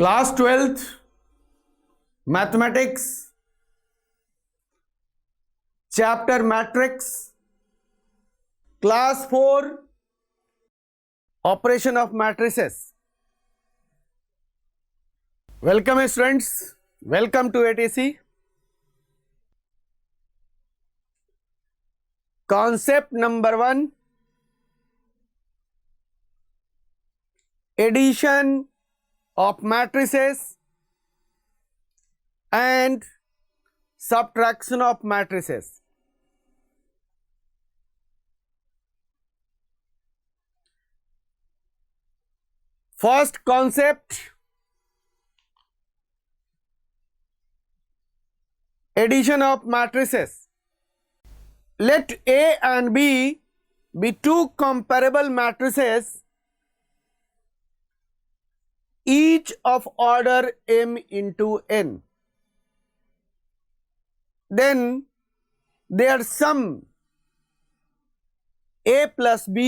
Class 12th mathematics chapter matrix class 4 operation of matrices. Welcome students, welcome to ATC. Concept number 1, addition of matrices and subtraction of matrices। First concept, addition of matrices। Let A and B be two comparable matrices each of order m into n. Then their sum A plus B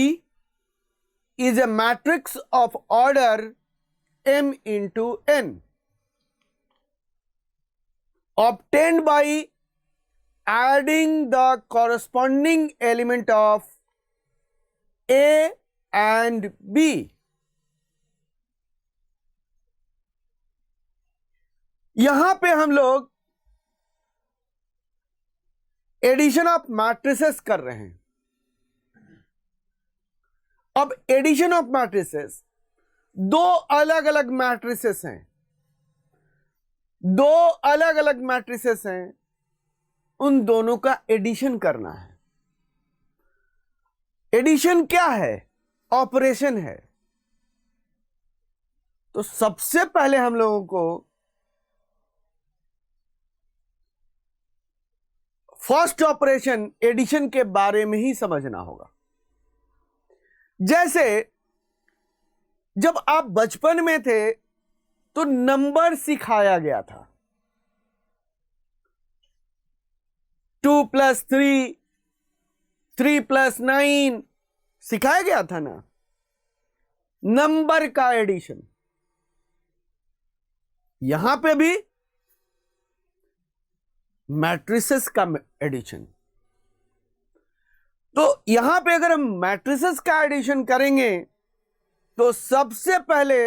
is a matrix of order m into n, obtained by adding the corresponding element of A and B। यहां पे हम लोग addition of matrices कर रहे हैं। अब addition of matrices, दो अलग अलग मैट्रिसेस हैं, दो अलग अलग मैट्रिसेस हैं, उन दोनों का एडिशन करना है। एडिशन क्या है? ऑपरेशन है। तो सबसे पहले हम लोगों को फर्स्ट ऑपरेशन एडिशन के बारे में ही समझना होगा। जैसे जब आप बचपन में थे तो नंबर सिखाया गया था, 2 + 3, 3 + 9 सिखाया गया था ना, नंबर का एडिशन। यहां पे भी मैट्रिसेस का एडिशन। तो यहां पे अगर हम मैट्रिसेस का एडिशन करेंगे तो सबसे पहले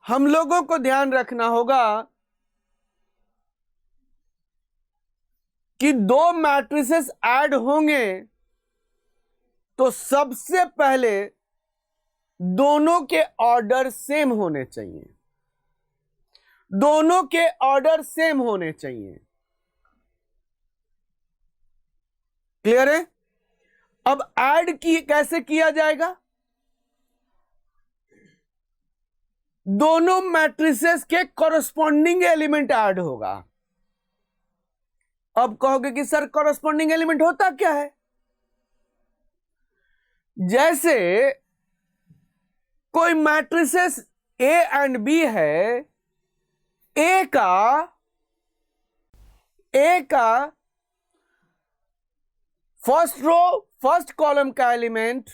हम लोगों को ध्यान रखना होगा कि दो मैट्रिसेस ऐड होंगे तो सबसे पहले दोनों के ऑर्डर सेम होने चाहिए, दोनों के ऑर्डर सेम होने चाहिए। क्लियर है? अब ऐड कैसे किया जाएगा? दोनों मैट्रिसेस के कॉरस्पॉन्डिंग एलिमेंट ऐड होगा। अब कहोगे कि सर कॉरस्पॉन्डिंग एलिमेंट होता क्या है? जैसे कोई मैट्रिसेस ए एंड बी है, ए का फर्स्ट रो फर्स्ट कॉलम का एलिमेंट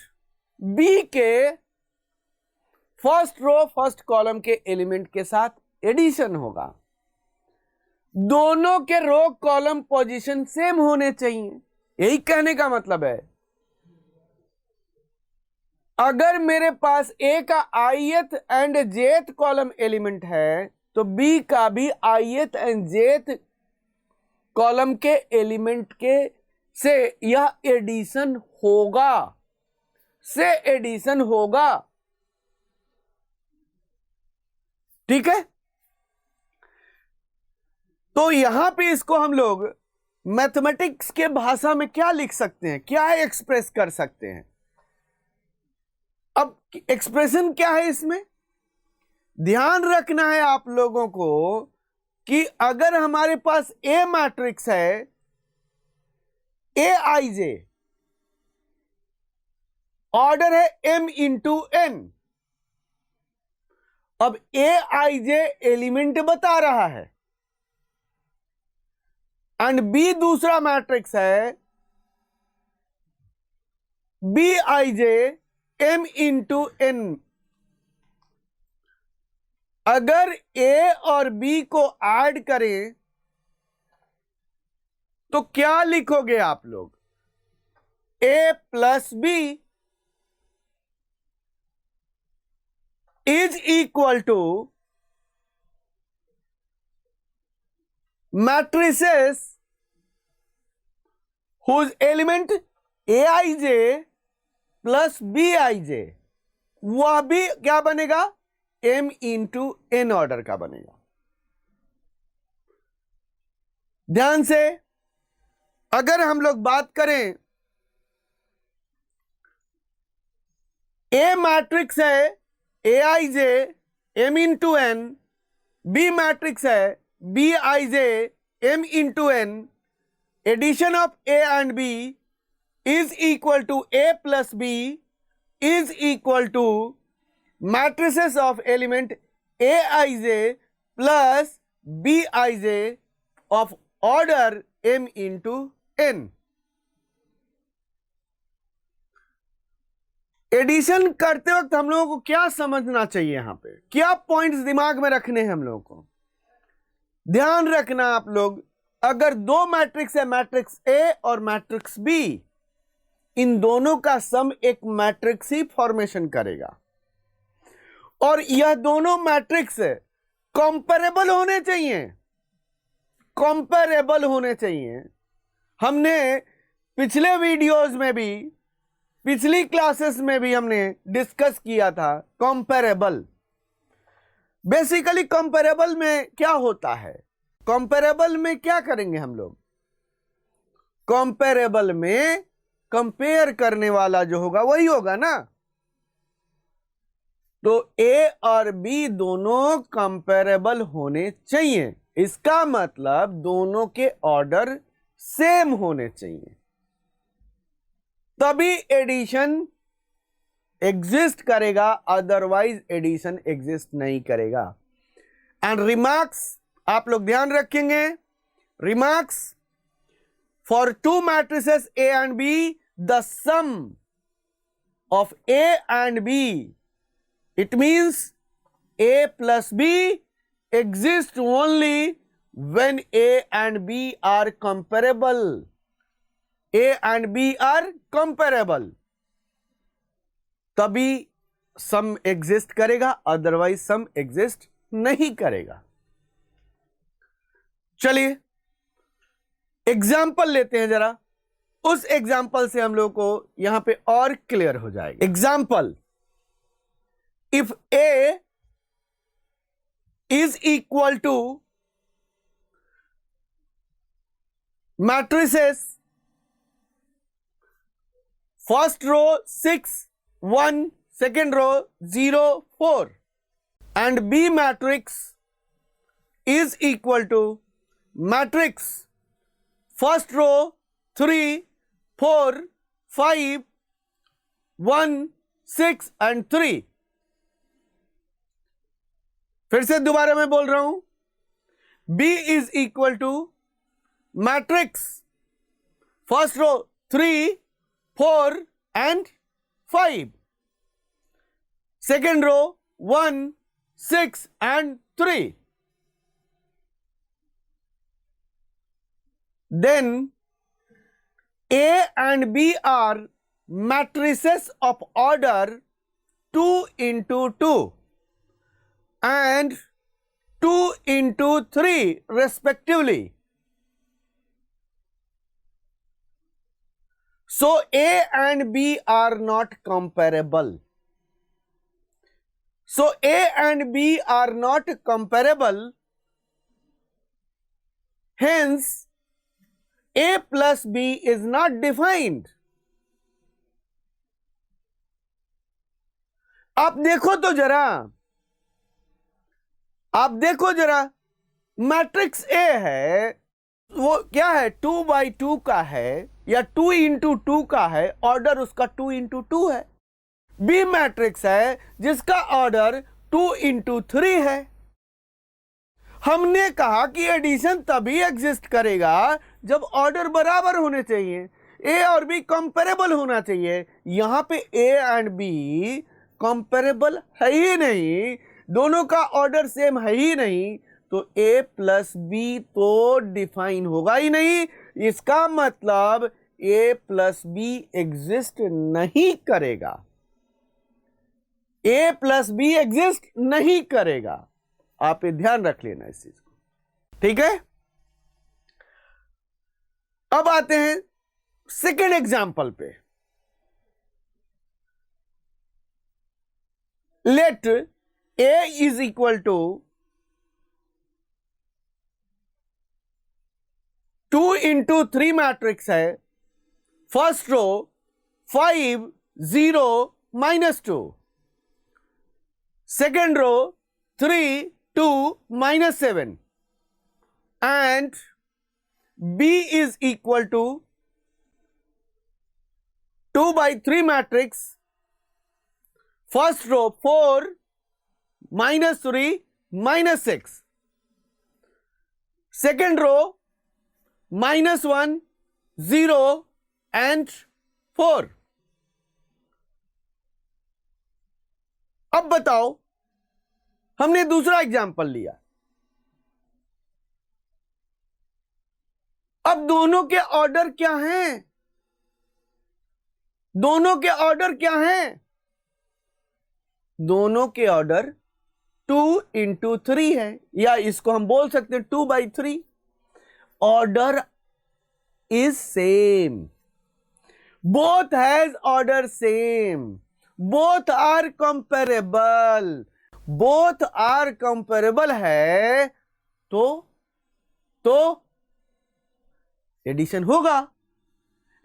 बी के फर्स्ट रो फर्स्ट कॉलम के एलिमेंट के साथ एडिशन होगा। दोनों के रो कॉलम पोजीशन सेम होने चाहिए। यही कहने का मतलब है। अगर मेरे पास ए का ith and jth column element है तो बी का भी ith एंड jth कॉलम के एलिमेंट के से यह एडिशन होगा, से एडिशन होगा। ठीक है? तो यहां पे इसको हम लोग मैथमेटिक्स के भाषा में क्या लिख सकते हैं, क्या एक्सप्रेस कर सकते हैं? अब एक्सप्रेशन क्या है इसमें? ध्यान रखना है आप लोगों को कि अगर हमारे पास ए मैट्रिक्स है, Aij, ऑर्डर है m इंटू n। अब Aij एलिमेंट बता रहा है एंड B दूसरा मैट्रिक्स है, Bij m इंटू n। अगर ए और बी को ऐड करें तो क्या लिखोगे आप लोग? A plus B is equal to matrices whose element A I J plus B I J, वह भी क्या बनेगा? m इंटू n ऑर्डर का बनेगा। ध्यान से, अगर हम लोग बात करें, ए मैट्रिक्स है A I J M into N, B matrix है B I J M into N, addition of A and B is equal to A plus B is equal to matrices of element A I J plus B I J of order m into n। Addition करते वक्त हम लोगों को क्या समझना चाहिए? यहां पे क्या पॉइंट्स दिमाग में रखने हैं हम लोगों को? ध्यान रखना आप लोग, अगर दो मैट्रिक्स है, मैट्रिक्स ए और मैट्रिक्स बी, इन दोनों का सम एक मैट्रिक्स ही फॉर्मेशन करेगा और यह दोनों मैट्रिक्स कंपैरेबल होने चाहिए, कंपैरेबल होने चाहिए। हमने पिछले वीडियोस में भी, पिछली क्लासेस में भी हमने डिस्कस किया था कंपैरेबल। बेसिकली कंपैरेबल में क्या होता है? कंपैरेबल में क्या करेंगे हम लोग? कंपैरेबल में कंपेयर करने वाला जो होगा वही होगा ना। तो ए और बी दोनों कंपैरेबल होने चाहिए, इसका मतलब दोनों के ऑर्डर सेम होने चाहिए, तभी एडिशन एग्जिस्ट करेगा, अदरवाइज एडिशन एग्जिस्ट नहीं करेगा। एंड रिमार्क्स आप लोग ध्यान रखेंगे, remarks for two matrices A and B, the sum of A and B, it means a plus b exists only when a and b are comparable. A and b are comparable, तभी सम exist करेगा, otherwise सम exist नहीं करेगा। चलिए example लेते हैं जरा, उस example से हम लोग को यहां पे और क्लियर हो जाएगा। Example, if A is equal to matrices first row 6 1, second row 0 4, and B matrix is equal to matrix first row 3 4 5 1 6 and 3। फिर से दोबारा मैं बोल रहा हूं, B is equal to matrix first row 3 4 and 5, second row 1 6 and 3। Then A and B are matrices of order 2 into 2 and 2 into 3 respectively. So A and B are not comparable. So A and B are not comparable. Hence A plus B is not defined. आप देखो तो जरा, आप देखो जरा, matrix A है, वो क्या है 2 by 2 का है या 2 into 2 का है, ऑर्डर उसका 2 into 2 है। बी मैट्रिक्स है जिसका ऑर्डर 2 into 3 है। हमने कहा कि एडिशन तभी एग्जिस्ट करेगा जब ऑर्डर बराबर होने चाहिए, ए और बी कंपेरेबल होना चाहिए। यहां पे ए एंड बी कंपेरेबल है ही नहीं, दोनों का ऑर्डर सेम है ही नहीं, तो a प्लस बी तो डिफाइन होगा ही नहीं। इसका मतलब a प्लस बी एग्जिस्ट नहीं करेगा, a प्लस बी एग्जिस्ट नहीं करेगा। आप ये ध्यान रख लेना इस चीज को, ठीक है। अब आते हैं सेकेंड एग्जाम्पल पे। Let a is equal to 2 into 3 matrix है। First row 5 0 -2, second row 3 2 -7 and B is equal to 2 by 3 matrix, first row 4 -3 -6, second row -1 0 and 4। अब बताओ, हमने दूसरा एग्जाम्पल लिया। अब दोनों के ऑर्डर क्या हैं? दोनों के ऑर्डर क्या हैं? दोनों के ऑर्डर 2 into 3 है, या इसको हम बोल सकते हैं 2 by 3। Order is same, both has order same, both are comparable. Both are comparable है तो एडिशन होगा,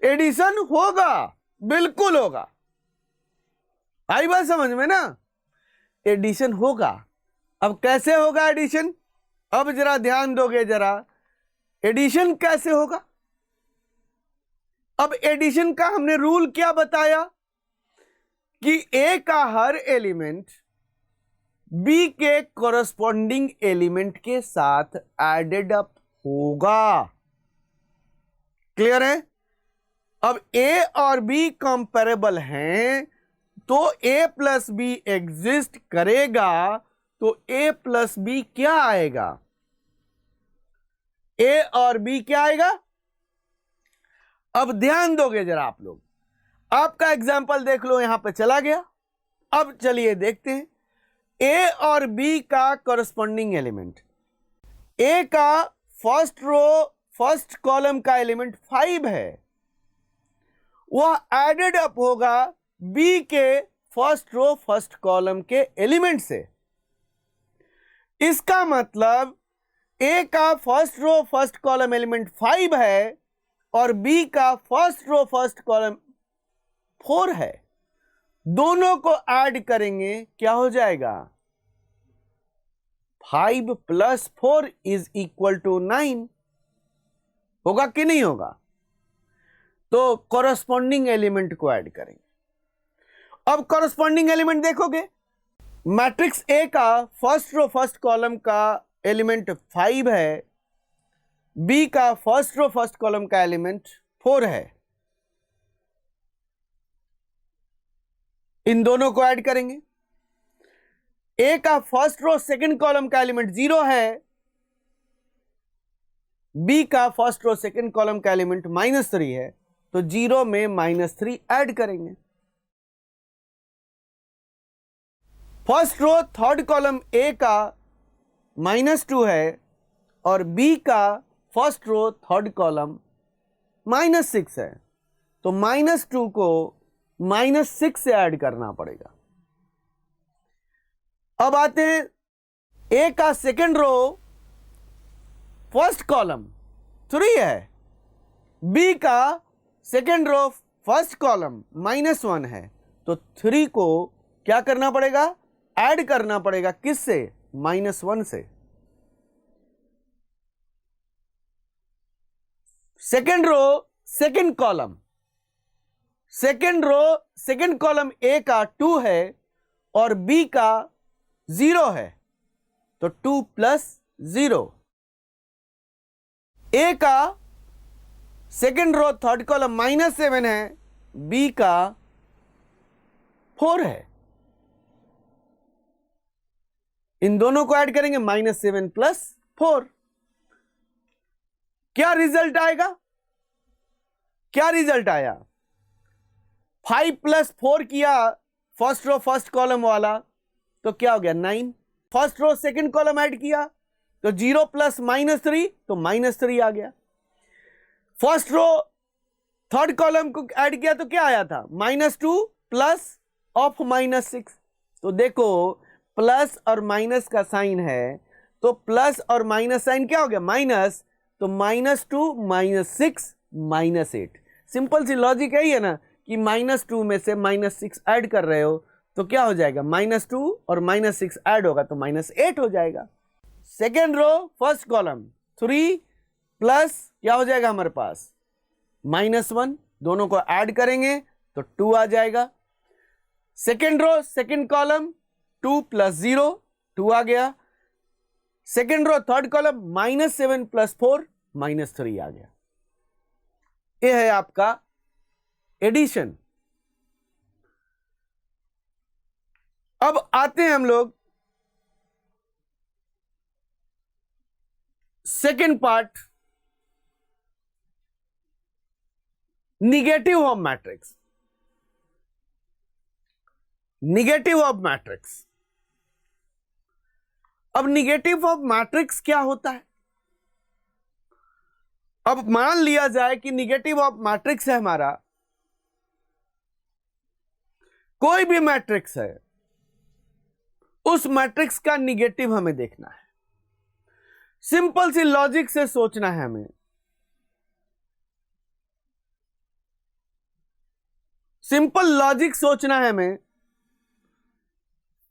एडिशन होगा, बिल्कुल होगा। आई बात समझ में ना? एडिशन होगा। अब कैसे होगा एडिशन? अब जरा ध्यान दोगे जरा, एडिशन कैसे होगा? अब एडिशन का हमने रूल क्या बताया कि ए का हर एलिमेंट बी के कॉरस्पॉन्डिंग एलिमेंट के साथ एडेड अप होगा। क्लियर है? अब ए और बी कंपेरेबल हैं तो ए प्लस बी एग्जिस्ट करेगा, तो ए प्लस बी क्या आएगा? ए और बी क्या आएगा? अब ध्यान दोगे जरा आप लोग, आपका एग्जाम्पल देख लो, यहां पे चला गया। अब चलिए देखते हैं ए और बी का कॉरस्पॉन्डिंग एलिमेंट। ए का फर्स्ट रो फर्स्ट कॉलम का एलिमेंट 5 है, वह एडेड अप होगा बी के फर्स्ट रो फर्स्ट कॉलम के एलिमेंट से। इसका मतलब ए का first row first column element 5 है और बी का फर्स्ट रो फर्स्ट कॉलम 4 है। दोनों को ऐड करेंगे, क्या हो जाएगा? 5 + 4 = 9 होगा कि नहीं होगा? तो कॉरस्पॉन्डिंग एलिमेंट को ऐड करेंगे। अब कॉरस्पॉन्डिंग एलिमेंट देखोगे, मैट्रिक्स ए का फर्स्ट रो फर्स्ट कॉलम का एलिमेंट 5 है, बी का फर्स्ट रो फर्स्ट कॉलम का एलिमेंट 4 है। इन दोनों को ऐड करेंगे। ए का फर्स्ट रो सेकंड कॉलम का एलिमेंट 0 है, बी का फर्स्ट रो सेकंड कॉलम का एलिमेंट -3 है, तो 0 में -3 ऐड करेंगे। First row third column A का -2 है और बी का फर्स्ट रो थर्ड कॉलम -6 है, तो -2 को -6 से ऐड करना पड़ेगा। अब आते हैं ए का सेकंड रो फर्स्ट कॉलम 3 है, बी का सेकंड रो फर्स्ट कॉलम -1 है, तो 3 को क्या करना पड़ेगा? ऐड करना पड़ेगा। किससे? -1 से। Second row second column, second row second column A का 2 है और बी का 0 है, तो 2 + 0। ए का सेकंड रो थर्ड कॉलम -7 है, बी का 4 है। इन दोनों को ऐड करेंगे -7 + 4, क्या रिजल्ट आएगा? क्या रिजल्ट आया? 5 + 4 किया फर्स्ट रो फर्स्ट कॉलम वाला तो क्या हो गया 9। First row second column add किया तो 0 + -3 तो -3 आ गया। फर्स्ट रो थर्ड कॉलम को ऐड किया तो क्या आया था -2 प्लस ऑफ -6। तो देखो प्लस और माइनस का साइन है तो प्लस और माइनस साइन क्या हो गया माइनस, तो -2 -6 -8। सिंपल सी लॉजिक यही है ना कि -2 में से -6 ऐड कर रहे हो तो क्या हो जाएगा -2 और -6 ऐड होगा तो -8 हो जाएगा। Second row first column 3 plus क्या हो जाएगा हमारे पास -1, दोनों को ऐड करेंगे तो 2 आ जाएगा। सेकेंड रो सेकेंड कॉलम 2 + 0 2 आ गया। सेकेंड रो थर्ड कॉलम -7 + 4 -3 आ गया। यह है आपका एडिशन। अब आते हैं हम लोग second part, negative of matrix. Negative of matrix. अब निगेटिव ऑफ मैट्रिक्स क्या होता है? अब मान लिया जाए कि निगेटिव ऑफ मैट्रिक्स है हमारा, कोई भी मैट्रिक्स है, उस मैट्रिक्स का निगेटिव हमें देखना है। सिंपल सी लॉजिक से सोचना है हमें। सिंपल लॉजिक सोचना है हमें।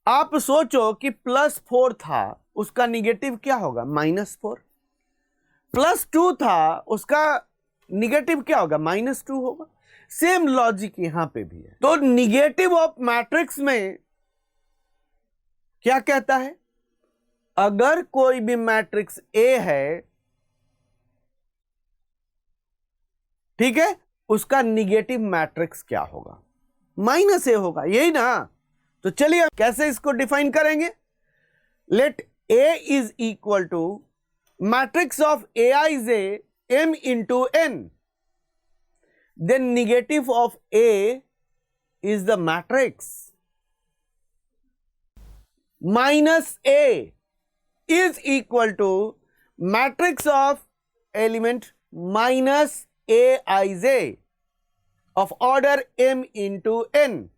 आप सोचो कि +4 था उसका निगेटिव क्या होगा -4, +2 था उसका निगेटिव क्या होगा -2 होगा। सेम लॉजिक यहां पे भी है। तो निगेटिव ऑफ मैट्रिक्स में क्या कहता है, अगर कोई भी मैट्रिक्स ए है, ठीक है, उसका निगेटिव मैट्रिक्स क्या होगा -a होगा, यही ना। तो चलिए कैसे इसको डिफाइन करेंगे। Let A is equal to matrix of Aij m into n, then negative of A is the matrix -A is equal to matrix of element -Aij of order m into n,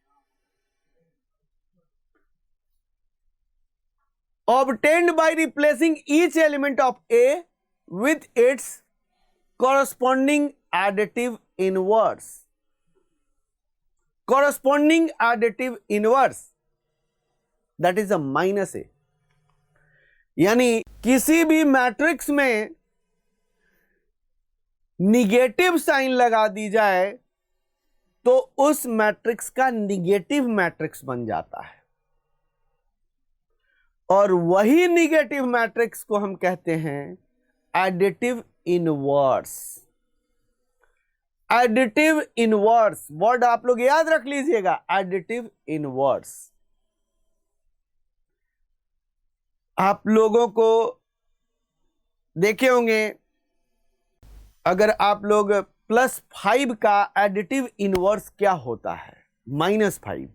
obtained by replacing each element of A with its corresponding additive inverse. Corresponding additive inverse, that is a -A। यानी किसी भी matrix में negative sign लगा दी जाए तो उस matrix का negative matrix बन जाता है, और वही निगेटिव मैट्रिक्स को हम कहते हैं additive inverse. Additive inverse word आप लोग याद रख लीजिएगा, एडिटिव इनवर्स। आप लोगों को देखे होंगे, अगर आप लोग +5 का एडिटिव इनवर्स क्या होता है -5।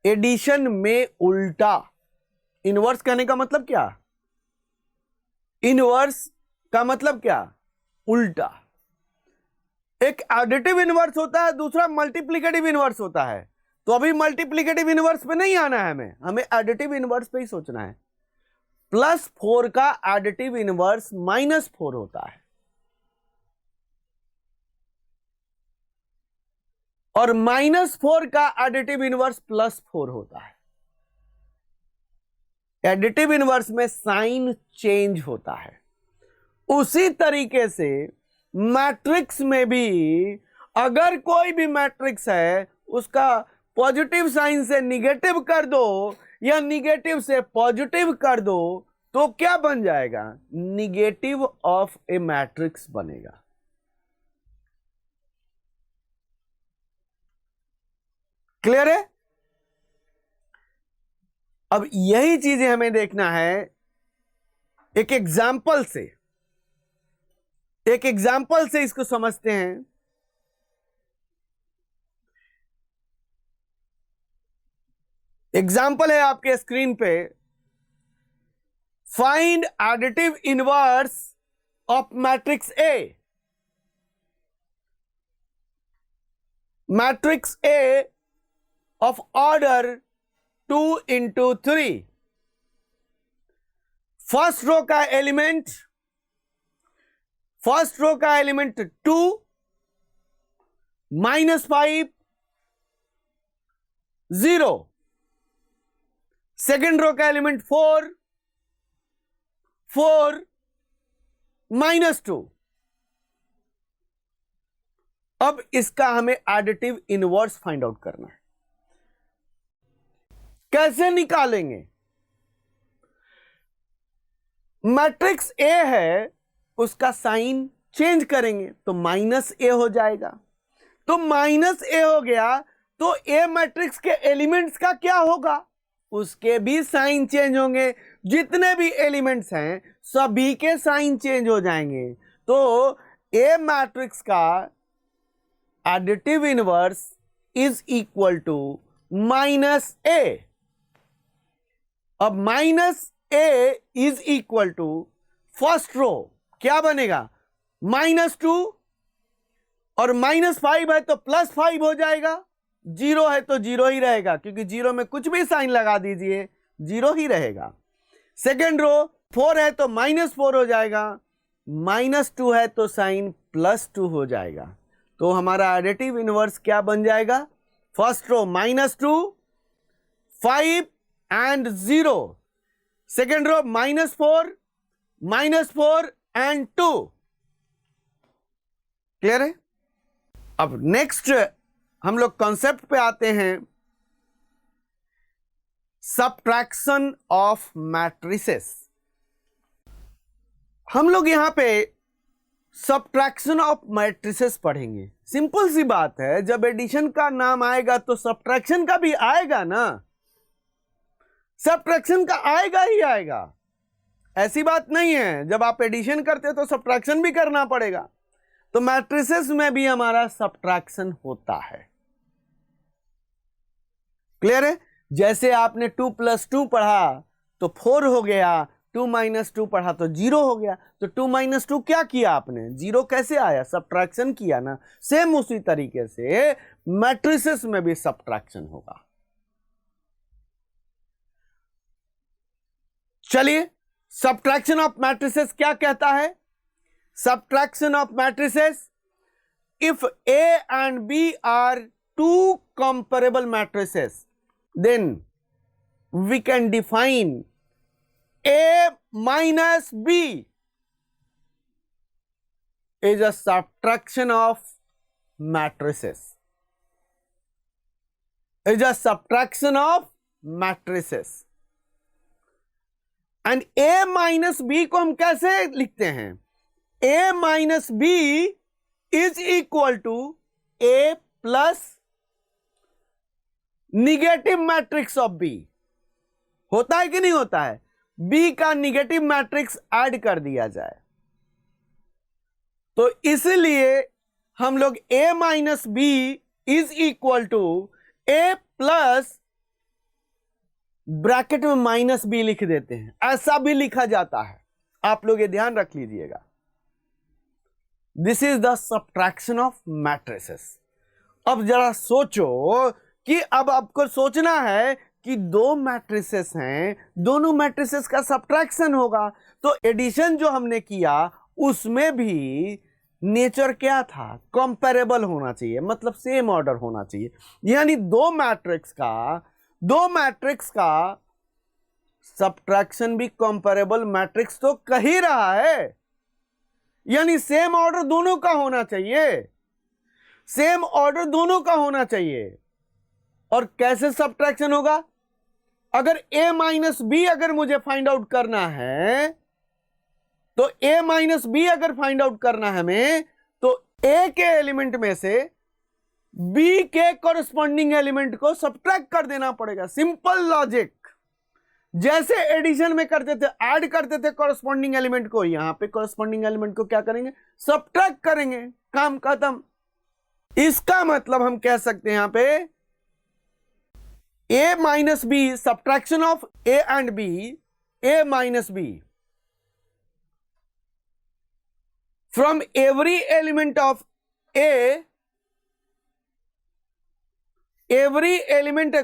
एडिशन में उल्टा। इनवर्स कहने का मतलब क्या, इनवर्स का मतलब क्या, उल्टा। एक एडिटिव इनवर्स होता है, दूसरा मल्टीप्लिकेटिव इनवर्स होता है। तो अभी मल्टीप्लिकेटिव इनवर्स पे नहीं आना है, हमें एडिटिव इनवर्स पे ही सोचना है। +4 का एडिटिव इनवर्स -4 होता है, और -4 का एडिटिव इनवर्स +4 होता है। एडिटिव इनवर्स में साइन चेंज होता है। उसी तरीके से मैट्रिक्स में भी अगर कोई भी मैट्रिक्स है उसका पॉजिटिव साइन से निगेटिव कर दो या निगेटिव से पॉजिटिव कर दो तो क्या बन जाएगा, निगेटिव ऑफ ए मैट्रिक्स बनेगा। क्लियर है? अब यही चीजें हमें देखना है एक एग्जाम्पल से इसको समझते हैं। एग्जाम्पल है आपके स्क्रीन पे, find additive inverse of matrix A. Matrix A of order 2 into 3। First row का एलिमेंट 2 -5 0। सेकेंड रो का एलिमेंट 4 -2। अब इसका हमें एडिटिव इनवर्स फाइंड आउट करना है। कैसे निकालेंगे? मैट्रिक्स ए है, उसका साइन चेंज करेंगे तो -a हो जाएगा। तो -a हो गया तो ए मैट्रिक्स के एलिमेंट्स का क्या होगा? उसके भी साइन चेंज होंगे। जितने भी एलिमेंट्स हैं सभी के साइन चेंज हो जाएंगे। तो ए मैट्रिक्स का additive inverse is equal to -a। अब -a is equal to first row क्या बनेगा? -2 और -5 है तो +5 हो जाएगा। 0 है तो 0 ही रहेगा, क्योंकि 0 में कुछ भी साइन लगा दीजिए 0 ही रहेगा। सेकेंड रो 4 है तो -4 हो जाएगा, -2 है तो साइन +2 हो जाएगा। तो हमारा एडिटिव इनवर्स क्या बन जाएगा? First row -2 5 and 0। Second row -4 and 2। Clear है? अब नेक्स्ट हम लोग कॉन्सेप्ट पे आते हैं, सबट्रैक्शन ऑफ मैट्रिसेस। हम लोग यहां पे सबट्रैक्शन ऑफ मैट्रिसेस पढ़ेंगे। सिंपल सी बात है, जब एडिशन का नाम आएगा तो सबट्रैक्शन का भी आएगा ना। सबट्रैक्शन का आएगा ही आएगा, ऐसी बात नहीं है। जब आप एडिशन करते हो तो सबट्रैक्शन भी करना पड़ेगा। तो मैट्रिसेस में भी हमारा सबट्रैक्शन होता है। क्लियर है? जैसे आपने 2 + 2 पढ़ा तो 4 हो गया, 2 - 2 पढ़ा तो 0 हो गया। तो 2 - 2 क्या किया आपने? 0 कैसे आया? सबट्रैक्शन किया ना। सेम उसी तरीके से मैट्रिसेस में भी सबट्रैक्शन होगा। चलिए, सबट्रैक्शन ऑफ मैट्रिसेस क्या कहता है? Subtraction of matrices, if A and B are two comparable matrices, then we can define A minus B is a subtraction of matrices. Is a subtraction of matrices. And A minus B को हम कैसे लिखते हैं? A minus B is equal to A plus negative matrix of B। होता है कि नहीं होता है? B का निगेटिव मैट्रिक्स ऐड कर दिया जाए तो इसलिए हम लोग A minus B is equal to A plus bracket में -b लिख देते हैं। ऐसा भी लिखा जाता है, आप लोग ये ध्यान रख लीजिएगा। This is the subtraction of matrices. अब जरा सोचो कि अब आपको सोचना है कि दो मैट्रिसेस हैं, दोनों मैट्रिसेस का सबट्रैक्शन होगा। तो एडिशन जो हमने किया उसमें भी नेचर क्या था? कंपैरेबल होना चाहिए, मतलब सेम ऑर्डर होना चाहिए। यानी दो मैट्रिक्स का सबट्रैक्शन भी कंपैरेबल मैट्रिक्स तो कह ही रहा है, यानी सेम ऑर्डर दोनों का होना चाहिए, सेम ऑर्डर दोनों का होना चाहिए। और कैसे सबट्रैक्शन होगा? अगर a माइनस बी अगर मुझे फाइंड आउट करना है तो a माइनस बी अगर फाइंड आउट करना है हमें, तो a के एलिमेंट में से b के कॉरस्पॉन्डिंग एलिमेंट को सबट्रैक्ट कर देना पड़ेगा। Simple logic. जैसे एडिशन में करते थे, ऐड करते थे कॉरस्पॉन्डिंग एलिमेंट को, यहां पे कॉरस्पॉन्डिंग एलिमेंट को क्या करेंगे, सब्ट्रैक्ट करेंगे, काम खत्म। इसका मतलब हम कह सकते हैं यहां पे a minus B, subtraction of a and b, a minus b from every element of a, every element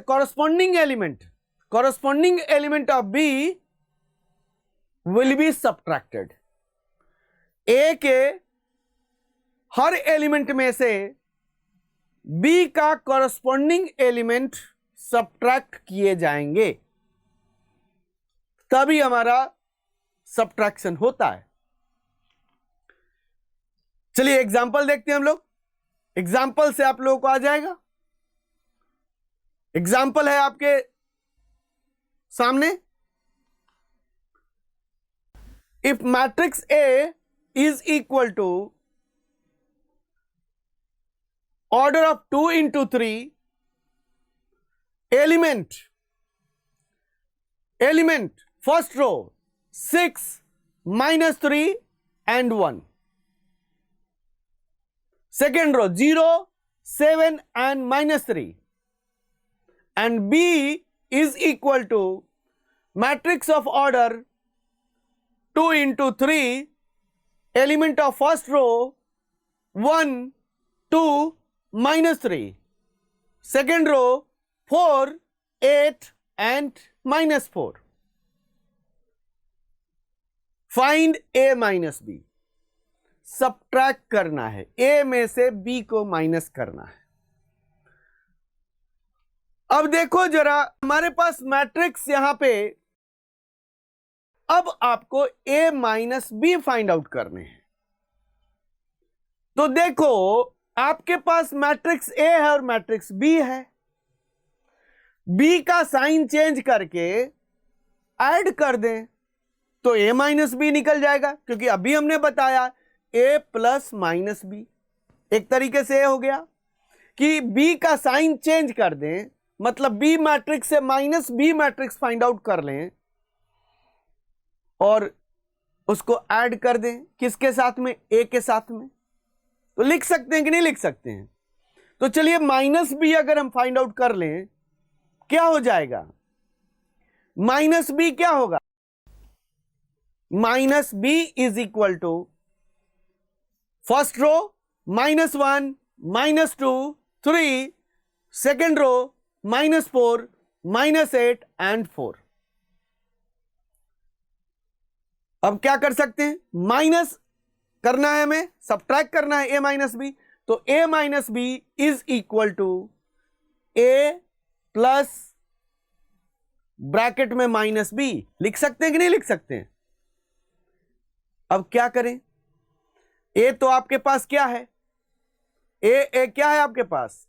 corresponding element of b will be subtracted। a के हर एलिमेंट में से b का corresponding एलिमेंट सब्ट्रैक्ट किए जाएंगे, तभी हमारा subtraction होता है। चलिए एग्जांपल देखते हैं हम लोग, एग्जांपल से आप लोगों को आ जाएगा। एग्जाम्पल है आपके सामने, if matrix A is equal to order of 2 into 3, element first row 6 - 3 and 1, second row 0 7 and -3, and B is equal to matrix of order 2 into 3, element of first row 1 2 -3, second row 4 8 and -4। find A minus B, subtract करना है, A में से B को minus करना है। अब देखो जरा, हमारे पास मैट्रिक्स यहां पे, अब आपको a minus B find out करने हैं। तो देखो आपके पास मैट्रिक्स a है और मैट्रिक्स b है, b का साइन चेंज करके ऐड कर दें तो a माइनस बी निकल जाएगा, क्योंकि अभी हमने बताया a प्लस माइनस बी। एक तरीके से हो गया कि b का साइन चेंज कर दें, मतलब बी मैट्रिक्स से minus B matrix find out कर लें और उसको ऐड कर दें, किसके साथ में, ए के साथ में। तो लिख सकते हैं कि नहीं लिख सकते हैं? तो चलिए माइनस बी अगर हम फाइंड आउट कर लें, क्या हो जाएगा, माइनस बी क्या होगा, minus B is equal to first row -1 -2 3, second row -4 -8 and 4। अब क्या कर सकते हैं, माइनस करना है हमें, सब्ट्रैक्ट करना है a माइनस बी, तो a minus B is equal to a plus bracket में माइनस बी। लिख सकते हैं कि नहीं लिख सकते हैं? अब क्या करें, a तो आपके पास क्या है, a क्या है आपके पास,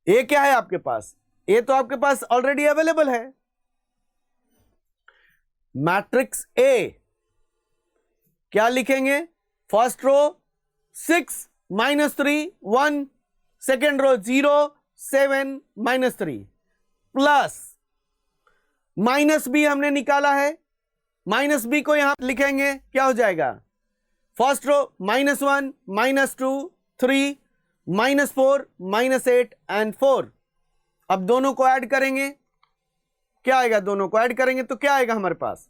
ए क्या है आपके पास, ए तो आपके पास ऑलरेडी अवेलेबल है। मैट्रिक्स ए क्या लिखेंगे, first row 6 -3 1, second row 0 7 -3 plus minus B हमने निकाला है, माइनस बी को यहां लिखेंगे, क्या हो जाएगा, फर्स्ट रो -1 -2 3 -4 -8 and 4। अब दोनों को ऐड करेंगे, क्या आएगा, दोनों को ऐड करेंगे तो क्या आएगा हमारे पास,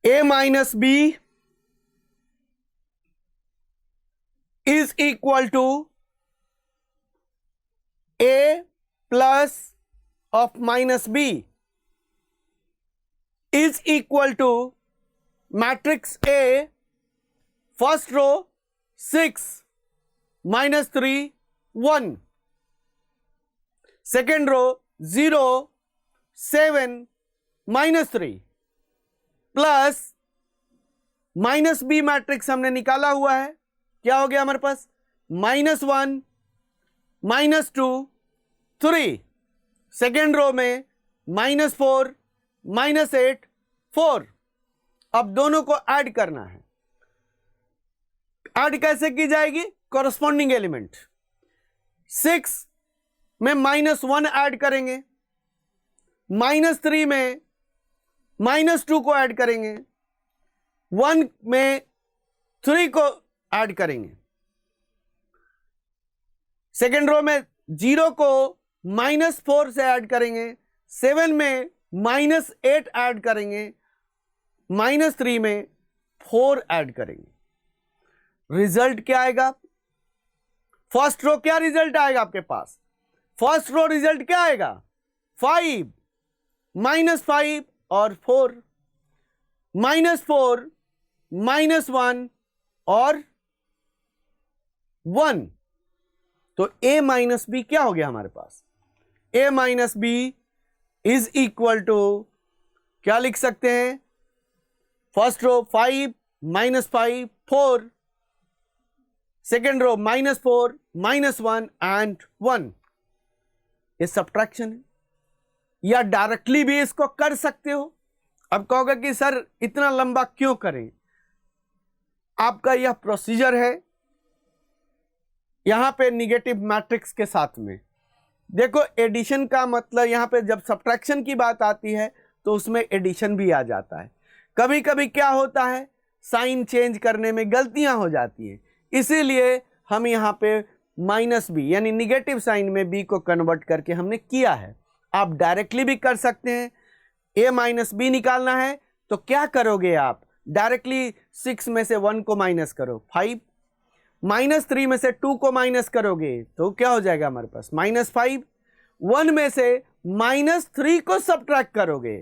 a minus B is equal to a plus of minus B is equal to matrix A first row 6 -3 1, second row 0 7 -3 plus minus B matrix हमने निकाला हुआ है, क्या हो गया हमारे पास, -1 -2 3, सेकेंड रो में -4 -8 4। अब दोनों को ऐड करना है, ऐड कैसे की जाएगी, कॉरस्पॉन्डिंग एलिमेंट 6 में -1 ऐड करेंगे, -3 में -2 को ऐड करेंगे, 1 में 3 को ऐड करेंगे। सेकेंड रो में 0 को -4 से ऐड करेंगे, 7 में -8 ऐड करेंगे, -3 में 4 ऐड करेंगे। रिजल्ट क्या आएगा? फर्स्ट रो क्या रिजल्ट आएगा आपके पास? फर्स्ट रो रिजल्ट क्या आएगा? 5 -5 और 4, -4 -1 और 1। तो a माइनस बी क्या हो गया हमारे पास? a minus B is equal to क्या लिख सकते हैं? First row 5 -5 4, second row -4 -1 and 1। ये सब्ट्रैक्शन है, या डायरेक्टली भी इसको कर सकते हो। अब कहोगे कि सर इतना लंबा क्यों करें? आपका यह प्रोसीजर है यहां पे निगेटिव मैट्रिक्स के साथ में। देखो एडिशन का मतलब यहां पे जब सब्ट्रैक्शन की बात आती है तो उसमें एडिशन भी आ जाता है। कभी कभी क्या होता है, साइन चेंज करने में गलतियां हो जाती हैं, इसीलिए हम यहां पे -b यानी निगेटिव साइन में b को कन्वर्ट करके हमने किया है। आप डायरेक्टली भी कर सकते हैं। a माइनस बी निकालना है तो क्या करोगे आप? डायरेक्टली 6 में से 1 को माइनस करो 5, -3 में से 2 को माइनस करोगे तो क्या हो जाएगा हमारे पास? -5। 1 में से -3 को सब्ट्रैक्ट करोगे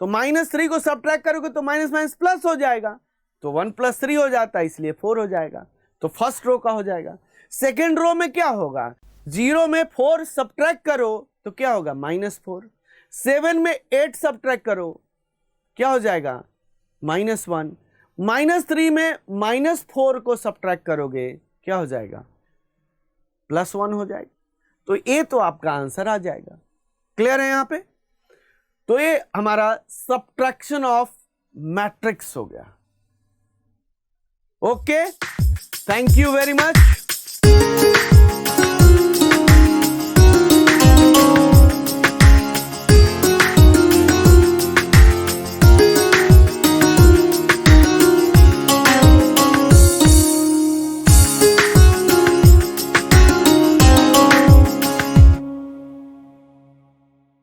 तो -3 को सब्ट्रैक्ट करोगे तो माइनस माइनस प्लस हो जाएगा, तो 1 + 3 हो जाता है, इसलिए 4 हो जाएगा। तो फर्स्ट रो का हो जाएगा। सेकेंड रो में क्या होगा? 0 में 4 सब्ट्रैक्ट करो तो क्या होगा? -4। 7 में 8 सब्ट्रैक्ट करो क्या हो जाएगा? -1। -3 में -4 को सब्ट्रैक्ट करोगे क्या हो जाएगा? +1 हो जाएगा। तो ये तो आपका आंसर आ जाएगा। क्लियर है यहां पे? तो ये हमारा सब्ट्रैक्शन ऑफ मैट्रिक्स हो गया। Okay, thank you very much.